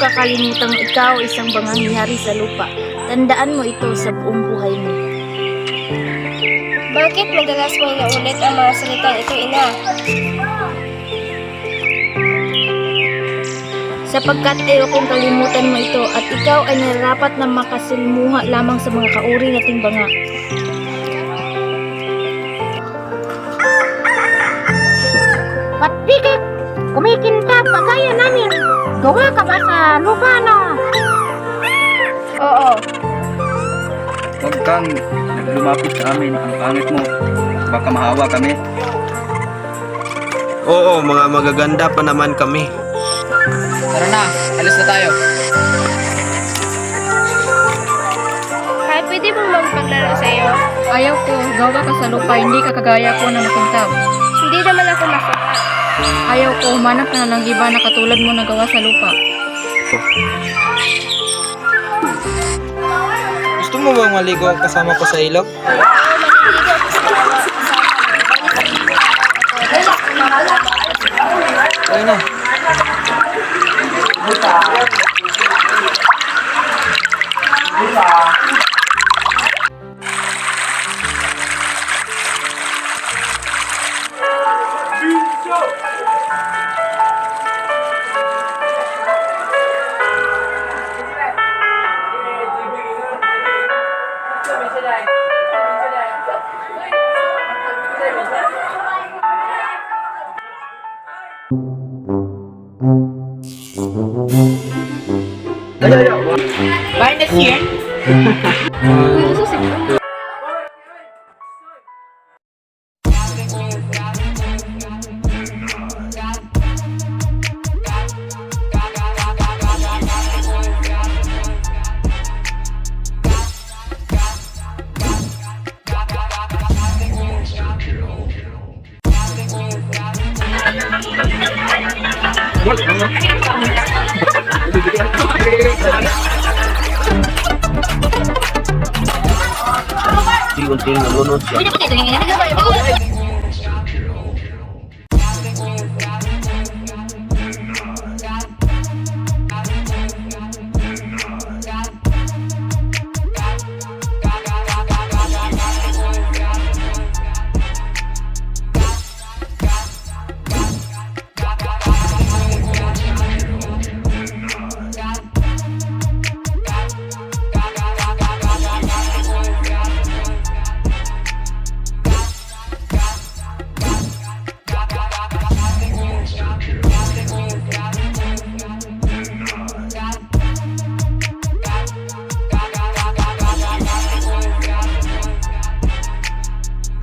kakalimutang ikaw isang banganghihari sa lupa. Tandaan mo ito sa buong buhay mo. Bakit madalas mo inuulit ang mga salitang ito, ina? Sapagkat ayokong kalimutan mo ito at ikaw ay nararapat na makasilmuha lamang sa mga kauri nating banga. Ba't di ka kumikintab kagaya namin? Gawa ka ba sa lupa na? Oo. Huwag kang lumapit sa amin. Ang pangit mo. Baka mahawa kami. Oo, mga magaganda pa naman kami. Tara na, alis na tayo. Kahit pwede bang magpaglaro sa iyo? Ayaw ko, gawa ka sa lupa, hindi ka kagaya ko na makintab. Hindi naman ako masama. Ayaw ko, humanap ka na ng iba na katulad mo na gawa sa lupa. Gusto mo bang maligo kasama ko sa ilog? Kaya na. Bye next year. Unti-unting nalunod siya.